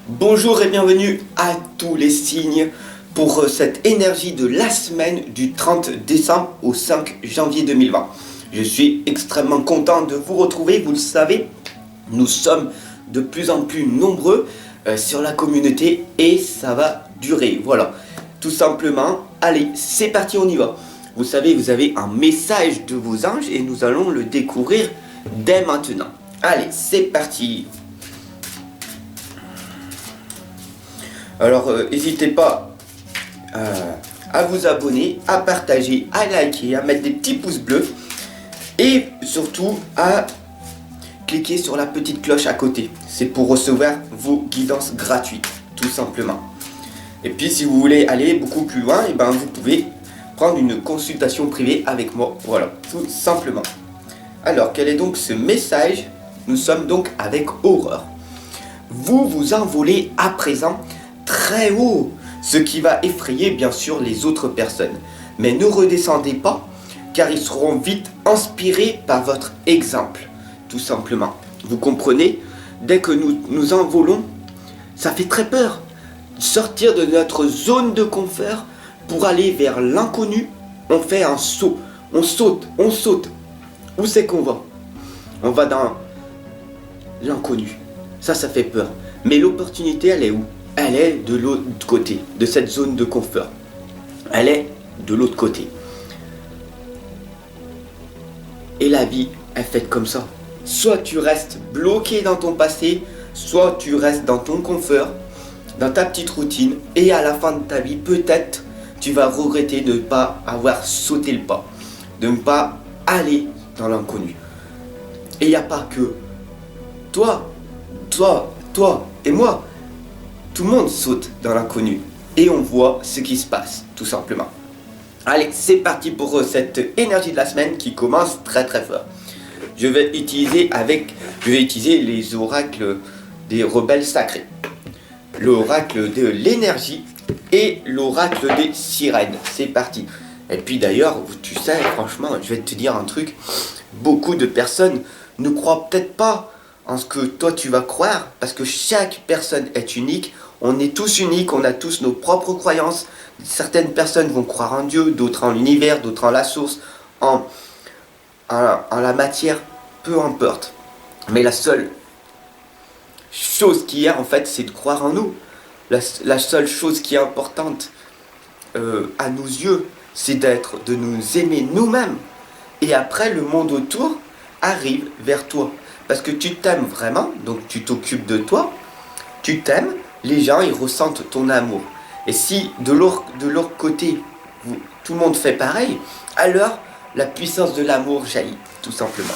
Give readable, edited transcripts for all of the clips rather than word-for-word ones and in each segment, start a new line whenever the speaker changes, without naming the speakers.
Bonjour et bienvenue à tous les signes pour cette énergie de la semaine du 30 décembre au 5 janvier 2020. Je suis extrêmement content de vous retrouver, vous le savez, nous sommes de plus en plus nombreux sur la communauté et ça va durer. Voilà, tout simplement, allez, c'est parti, on y va. Vous savez, vous avez un message de vos anges et nous allons le découvrir dès maintenant. Allez, c'est parti. Alors, n'hésitez pas à vous abonner, à partager, à liker, à mettre des petits pouces bleus et surtout à cliquer sur la petite cloche à côté. C'est pour recevoir vos guidances gratuites, tout simplement. Et puis, si vous voulez aller beaucoup plus loin, et ben, vous pouvez prendre une consultation privée avec moi. Voilà, tout simplement. Alors, quel est donc ce message? Nous sommes donc avec Aurore. Vous vous envolez à présent très haut, ce qui va effrayer bien sûr les autres personnes. Mais ne redescendez pas, car ils seront vite inspirés par votre exemple, tout simplement. Vous comprenez? Dès que nous nous envolons, ça fait très peur. Sortir de notre zone de confort pour aller vers l'inconnu, on fait un saut, on saute, on saute. Où c'est qu'on va? On va dans l'inconnu. Ça fait peur. Mais l'opportunité, elle est où? Elle est de l'autre côté, de cette zone de confort. Elle est de l'autre côté. Et la vie est faite comme ça. Soit tu restes bloqué dans ton passé, soit tu restes dans ton confort, dans ta petite routine, et à la fin de ta vie, peut-être, tu vas regretter de ne pas avoir sauté le pas, de ne pas aller dans l'inconnu. Et il n'y a pas que toi et moi. Tout le monde saute dans l'inconnu et on voit ce qui se passe, tout simplement. Allez, c'est parti pour cette énergie de la semaine qui commence très très fort. Je vais utiliser les oracles des rebelles sacrés, l'oracle de l'énergie et l'oracle des sirènes. C'est parti. Et puis d'ailleurs, tu sais, franchement, je vais te dire un truc, beaucoup de personnes ne croient peut-être pas en ce que toi tu vas croire, parce que chaque personne est unique. On est tous uniques, on a tous nos propres croyances. Certaines personnes vont croire en Dieu, d'autres en l'univers, d'autres en la source, en la matière, peu importe. Mais la seule chose qui est en fait, c'est de croire en nous. La seule chose qui est importante à nos yeux, c'est de nous aimer nous-mêmes. Et après, le monde autour arrive vers toi. Parce que tu t'aimes vraiment, donc tu t'occupes de toi, tu t'aimes, les gens ils ressentent ton amour. Et si de leur côté, tout le monde fait pareil, alors la puissance de l'amour jaillit, tout simplement.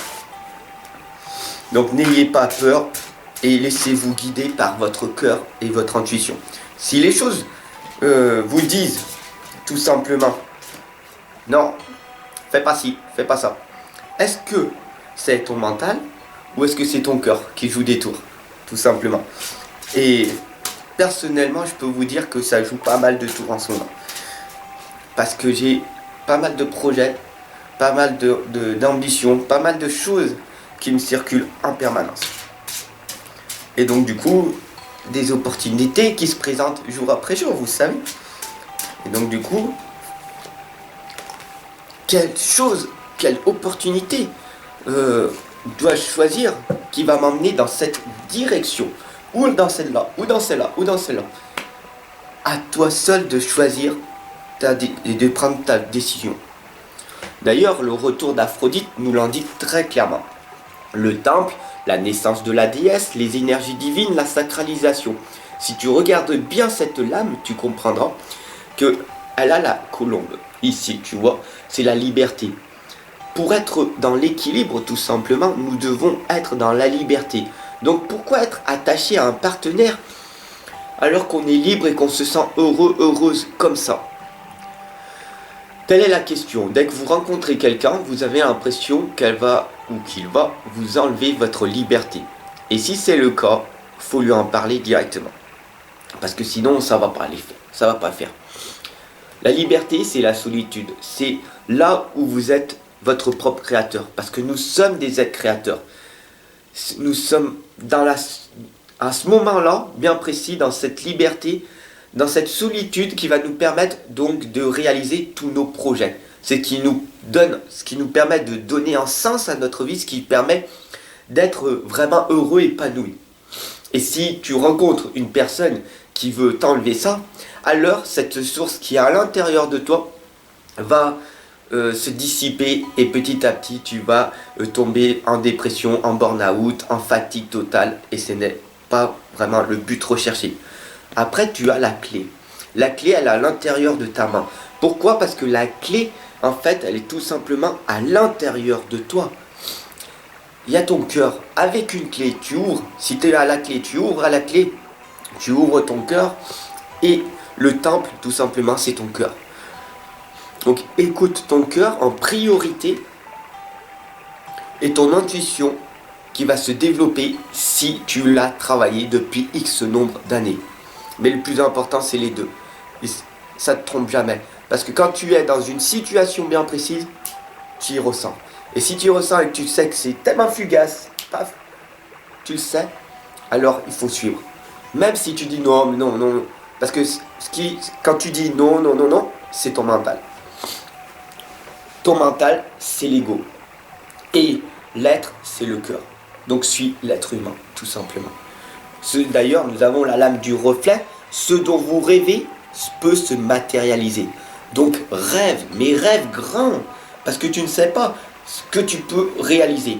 Donc n'ayez pas peur et laissez-vous guider par votre cœur et votre intuition. Si les choses vous disent tout simplement, non, fais pas ci, fais pas ça, est-ce que c'est ton mental ou est-ce que c'est ton cœur qui joue des tours, tout simplement? Et personnellement, je peux vous dire que ça joue pas mal de tours en ce moment. Parce que j'ai pas mal de projets, pas mal d'ambitions, pas mal de choses qui me circulent en permanence. Et donc du coup, des opportunités qui se présentent jour après jour, vous savez. Et donc du coup, quelle opportunité dois-je choisir qui va m'emmener dans cette direction, ou dans celle-là, ou dans celle-là, ou dans celle-là. À toi seul de choisir et de prendre ta décision. D'ailleurs, le retour d'Aphrodite nous l'indique très clairement. Le temple, la naissance de la déesse, les énergies divines, la sacralisation. Si tu regardes bien cette lame, tu comprendras que elle a la colombe. Ici, tu vois, c'est la liberté. Pour être dans l'équilibre, tout simplement, nous devons être dans la liberté. Donc pourquoi être attaché à un partenaire alors qu'on est libre et qu'on se sent heureux, heureuse comme ça? Telle est la question. Dès que vous rencontrez quelqu'un, vous avez l'impression qu'elle va ou qu'il va vous enlever votre liberté. Et si c'est le cas, il faut lui en parler directement. Parce que sinon, ça va pas aller faire. Ça va pas faire. La liberté, c'est la solitude. C'est là où vous êtes votre propre créateur. Parce que nous sommes des êtres créateurs. Nous sommes à ce moment-là, bien précis, dans cette liberté, dans cette solitude qui va nous permettre donc de réaliser tous nos projets. Ce qui nous permet de donner un sens à notre vie, ce qui permet d'être vraiment heureux, épanoui. Et si tu rencontres une personne qui veut t'enlever ça, alors cette source qui est à l'intérieur de toi va se dissiper et petit à petit tu vas tomber en dépression, en burn-out, en fatigue totale et ce n'est pas vraiment le but recherché. Après tu as la clé. La clé elle est à l'intérieur de ta main. Pourquoi? Parce que la clé en fait elle est tout simplement à l'intérieur de toi. Il y a ton cœur. Avec une clé tu ouvres. Si tu es à la clé tu ouvres à la clé. Tu ouvres ton cœur et le temple tout simplement c'est ton cœur. Donc écoute ton cœur en priorité et ton intuition qui va se développer si tu l'as travaillé depuis X nombre d'années. Mais le plus important c'est les deux. Et ça ne te trompe jamais. Parce que quand tu es dans une situation bien précise, tu y ressens. Et si tu ressens et que tu sais que c'est tellement fugace, paf, tu le sais, alors il faut suivre. Même si tu dis non, non, non. Parce que quand tu dis non, non, non, non, c'est ton mental. Ton mental, c'est l'ego. Et l'être, c'est le cœur. Donc suis l'être humain, tout simplement. D'ailleurs, nous avons la lame du reflet. Ce dont vous rêvez peut se matérialiser. Donc rêve, mais rêve grand. Parce que tu ne sais pas ce que tu peux réaliser.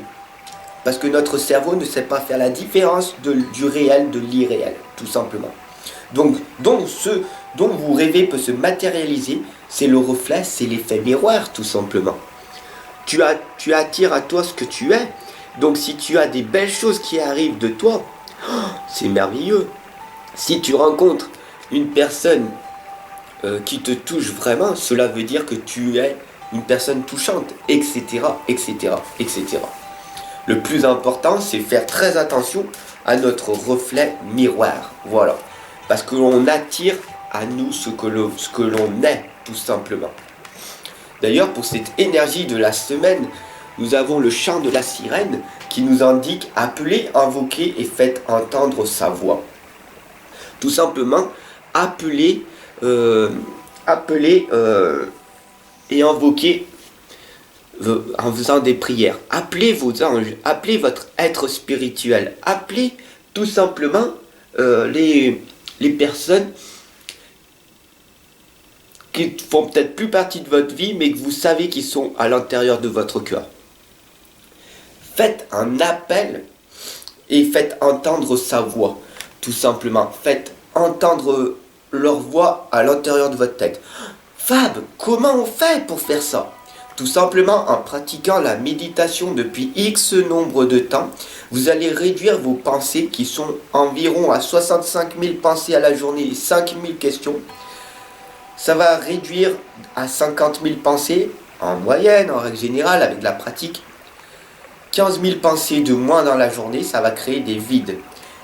Parce que notre cerveau ne sait pas faire la différence du réel de l'irréel, tout simplement. Donc ce dont vous rêvez peut se matérialiser, c'est le reflet, c'est l'effet miroir, tout simplement. Tu attires à toi ce que tu es. Donc si tu as des belles choses qui arrivent de toi, c'est merveilleux. Si tu rencontres une personne qui te touche vraiment, cela veut dire que tu es une personne touchante, etc., etc., etc. Le plus important, c'est faire très attention à notre reflet miroir. Voilà. Parce que l'on attire à nous ce que l'on est, tout simplement. D'ailleurs, pour cette énergie de la semaine, nous avons le chant de la sirène qui nous indique appelez, invoquez et faites entendre sa voix. Tout simplement, appelez et invoquez en faisant des prières. Appelez vos anges, appelez votre être spirituel, appelez tout simplement les personnes qui font peut-être plus partie de votre vie, mais que vous savez qu'ils sont à l'intérieur de votre cœur. Faites un appel et faites entendre sa voix, tout simplement. Faites entendre leur voix à l'intérieur de votre tête. Fab, comment on fait pour faire ça? Tout simplement en pratiquant la méditation depuis X nombre de temps, vous allez réduire vos pensées qui sont environ à 65 000 pensées à la journée et 5 000 questions. Ça va réduire à 50 000 pensées en moyenne, en règle générale, avec la pratique. 15 000 pensées de moins dans la journée, ça va créer des vides.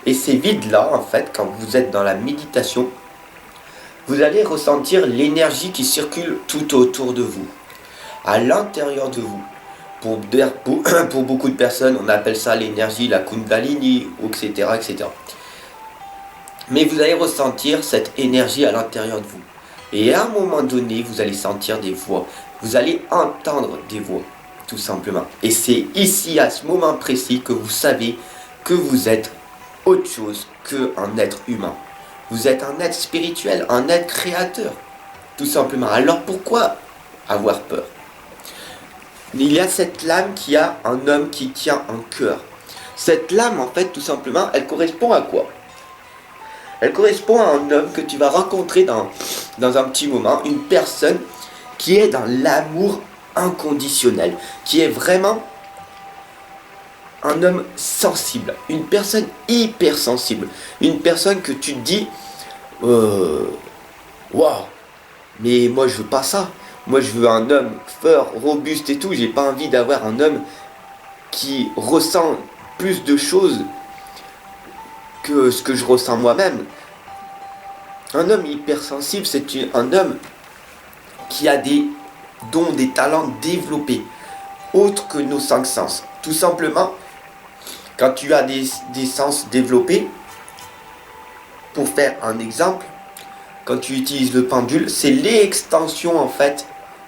Et ces vides-là, en fait, quand vous êtes dans la méditation, vous allez ressentir l'énergie qui circule tout autour de vous, à l'intérieur de vous. Pour beaucoup de personnes, on appelle ça l'énergie, la Kundalini, etc., etc. Mais vous allez ressentir cette énergie à l'intérieur de vous. Et à un moment donné, vous allez sentir des voix. Vous allez entendre des voix, tout simplement. Et c'est ici, à ce moment précis, que vous savez que vous êtes autre chose qu'un être humain. Vous êtes un être spirituel, un être créateur, tout simplement. Alors pourquoi avoir peur? Il y a cette lame qui a un homme qui tient un cœur. Cette lame, en fait, tout simplement, elle correspond à quoi? Elle correspond à un homme que tu vas rencontrer dans un petit moment, une personne qui est dans l'amour inconditionnel, qui est vraiment un homme sensible, une personne hypersensible, une personne que tu te dis waouh, mais moi je veux pas ça, moi je veux un homme fort, robuste et tout, j'ai pas envie d'avoir un homme qui ressent plus de choses que ce que je ressens moi-même. Un homme hypersensible, c'est un homme qui a des dons, des talents développés, autres que nos 5 sens. Tout simplement, quand tu as des sens développés, pour faire un exemple, quand tu utilises le pendule, c'est l'extension en fait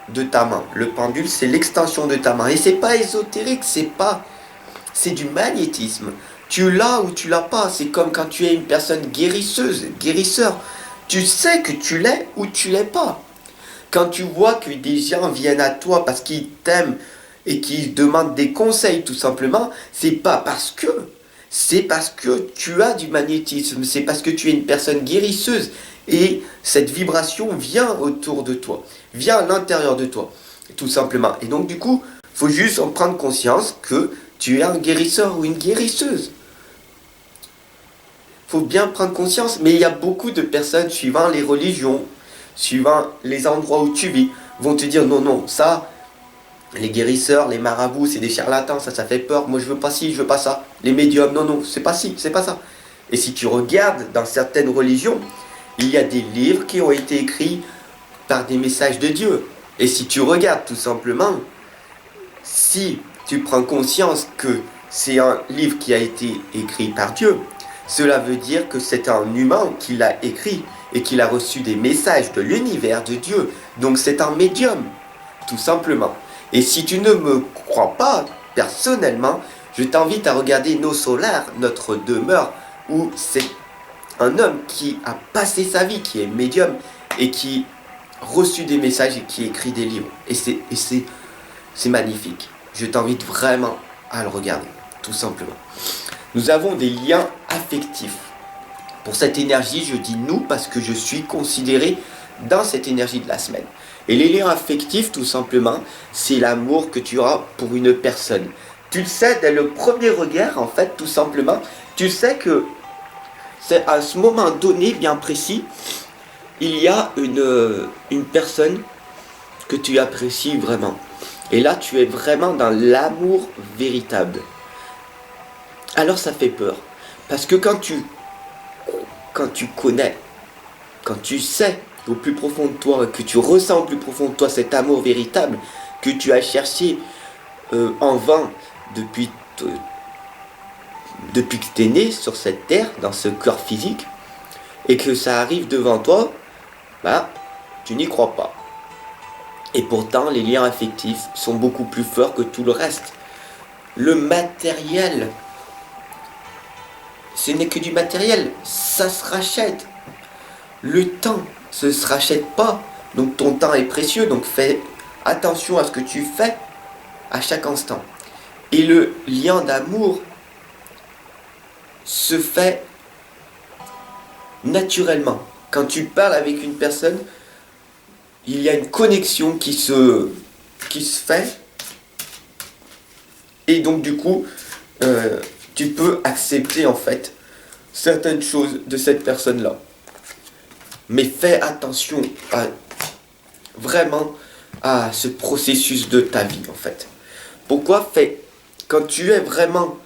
de ta main. Le pendule, c'est l'extension de ta main. Et c'est pas ésotérique, c'est du magnétisme. Tu l'as ou tu l'as pas. C'est comme quand tu es une personne guérisseuse, guérisseur. Tu sais que tu l'es ou tu l'es pas. Quand tu vois que des gens viennent à toi parce qu'ils t'aiment et qu'ils demandent des conseils tout simplement, c'est parce que tu as du magnétisme, c'est parce que tu es une personne guérisseuse et cette vibration vient autour de toi, vient à l'intérieur de toi, tout simplement. Et donc du coup, il faut juste en prendre conscience que tu es un guérisseur ou une guérisseuse. Il faut bien prendre conscience, mais il y a beaucoup de personnes, suivant les religions, suivant les endroits où tu vis, vont te dire non, non, ça, les guérisseurs, les marabouts, c'est des charlatans, ça fait peur, moi je veux pas ci, je veux pas ça. Les médiums, non, non, c'est pas ci, c'est pas ça. Et si tu regardes dans certaines religions, il y a des livres qui ont été écrits par des messages de Dieu. Et si tu regardes tout simplement, si tu prends conscience que c'est un livre qui a été écrit par Dieu, cela veut dire que c'est un humain qui l'a écrit et qu'il a reçu des messages de l'univers de Dieu. Donc c'est un médium, tout simplement. Et si tu ne me crois pas, personnellement, je t'invite à regarder Nos Solaires, notre demeure, où c'est un homme qui a passé sa vie, qui est médium, et qui a reçu des messages et qui écrit des livres. Et c'est magnifique. Je t'invite vraiment à le regarder, tout simplement. Nous avons des liens affectifs. Pour cette énergie, je dis nous parce que je suis considéré dans cette énergie de la semaine. Et les liens affectifs, tout simplement, c'est l'amour que tu auras pour une personne. Tu le sais dès le premier regard, en fait, tout simplement. Tu sais que c'est à ce moment donné, bien précis, il y a une personne que tu apprécies vraiment. Et là, tu es vraiment dans l'amour véritable. Alors ça fait peur. Parce que quand tu connais, quand tu sais au plus profond de toi, que tu ressens au plus profond de toi cet amour véritable que tu as cherché en vain depuis que tu es né sur cette terre, dans ce corps physique, et que ça arrive devant toi, bah, tu n'y crois pas. Et pourtant, les liens affectifs sont beaucoup plus forts que tout le reste. Le matériel, ce n'est que du matériel, ça se rachète. Le temps, ça ne se rachète pas. Donc ton temps est précieux, donc fais attention à ce que tu fais à chaque instant. Et le lien d'amour se fait naturellement. Quand tu parles avec une personne, il y a une connexion qui se fait. Et donc du coup, tu peux accepter en fait certaines choses de cette personne-là. Mais fais attention vraiment à ce processus de ta vie en fait. Pourquoi quand tu es vraiment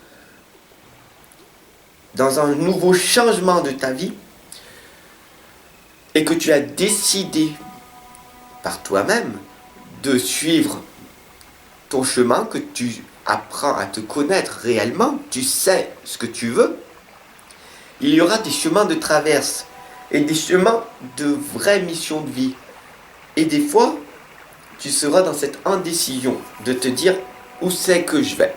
dans un nouveau changement de ta vie et que tu as décidé par toi-même de suivre ton chemin, que tu apprends à te connaître réellement, tu sais ce que tu veux, il y aura des chemins de traverse et des chemins de vraie mission de vie. Et des fois, tu seras dans cette indécision de te dire où c'est que je vais,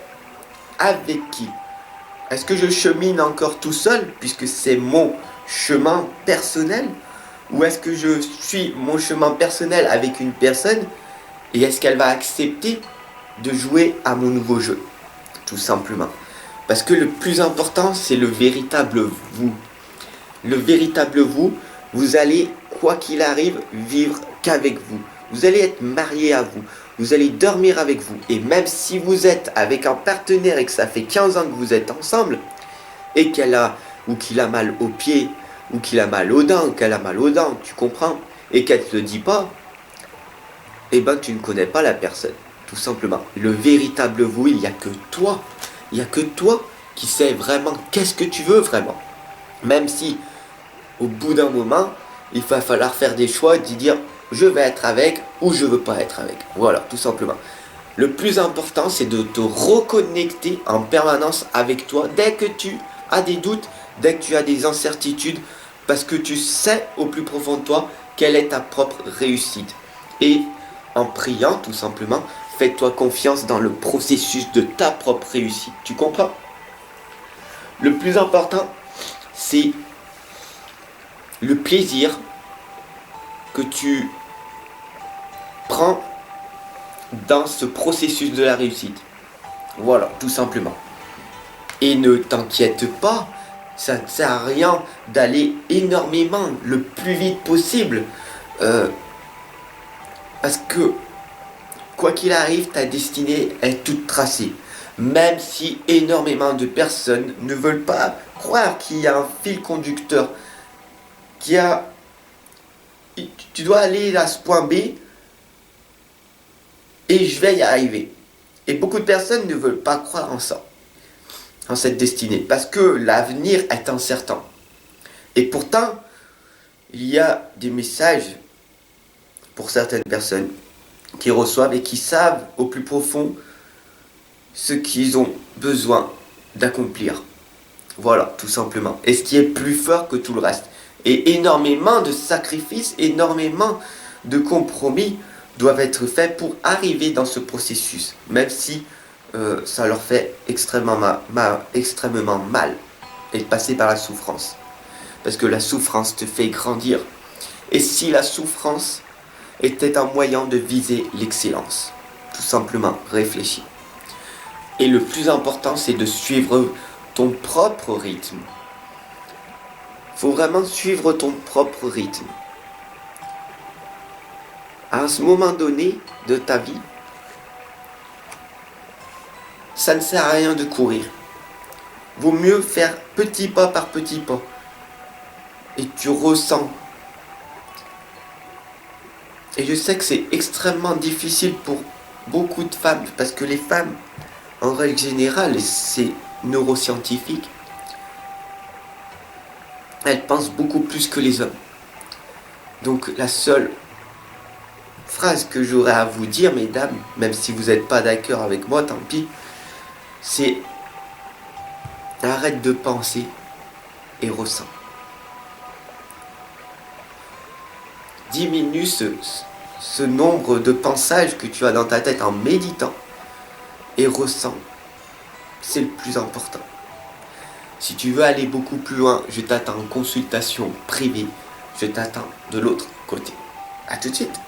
avec qui. Est-ce que je chemine encore tout seul, puisque c'est mon chemin personnel, ou est-ce que je suis mon chemin personnel avec une personne, et est-ce qu'elle va accepter de jouer à mon nouveau jeu, tout simplement. Parce que le plus important, c'est le véritable vous. Le véritable vous, vous allez, quoi qu'il arrive, vivre qu'avec vous. Vous allez être marié à vous. Vous allez dormir avec vous. Et même si vous êtes avec un partenaire et que ça fait 15 ans que vous êtes ensemble, et qu'il a mal aux pieds, ou qu'il a mal aux dents, tu comprends, et qu'elle ne te le dit pas, eh ben tu ne connais pas la personne, tout simplement. Le véritable vous, il n'y a que toi. Il n'y a que toi qui sais vraiment qu'est-ce que tu veux vraiment. Même si, au bout d'un moment, il va falloir faire des choix et dire je vais être avec ou je veux pas être avec. Voilà, tout simplement. Le plus important, c'est de te reconnecter en permanence avec toi dès que tu as des doutes, dès que tu as des incertitudes, parce que tu sais au plus profond de toi quelle est ta propre réussite. Et en priant, tout simplement, fais-toi confiance dans le processus de ta propre réussite. Tu comprends? Le plus important, c'est le plaisir que tu prends dans ce processus de la réussite. Voilà, tout simplement. Et ne t'inquiète pas, ça ne sert à rien d'aller énormément, le plus vite possible. Parce que, quoi qu'il arrive, ta destinée est toute tracée. Même si énormément de personnes ne veulent pas croire qu'il y a un fil conducteur, qu'il y a... Tu dois aller à ce point B et je vais y arriver. Et beaucoup de personnes ne veulent pas croire en ça, en cette destinée, parce que l'avenir est incertain. Et pourtant, il y a des messages pour certaines personnes qui reçoivent et qui savent au plus profond ce qu'ils ont besoin d'accomplir. Voilà, tout simplement. Et ce qui est plus fort que tout le reste. Et énormément de sacrifices, énormément de compromis doivent être faits pour arriver dans ce processus, même si ça leur fait extrêmement mal et de passer par la souffrance. Parce que la souffrance te fait grandir. Et si la souffrance était un moyen de viser l'excellence, tout simplement, réfléchis. Et le plus important, c'est de suivre ton propre rythme. Faut vraiment suivre ton propre rythme. À ce moment donné de ta vie, ça ne sert à rien de courir. Vaut mieux faire petit pas par petit pas. Et tu ressens. Et je sais que c'est extrêmement difficile pour beaucoup de femmes, parce que les femmes, en règle générale, c'est neuroscientifique, elles pensent beaucoup plus que les hommes. Donc la seule phrase que j'aurais à vous dire, mesdames, même si vous n'êtes pas d'accord avec moi, tant pis, c'est arrête de penser et ressens. Diminue ce nombre de pensages que tu as dans ta tête en méditant et ressens. C'est le plus important. Si tu veux aller beaucoup plus loin, je t'attends en consultation privée. Je t'attends de l'autre côté. À tout de suite.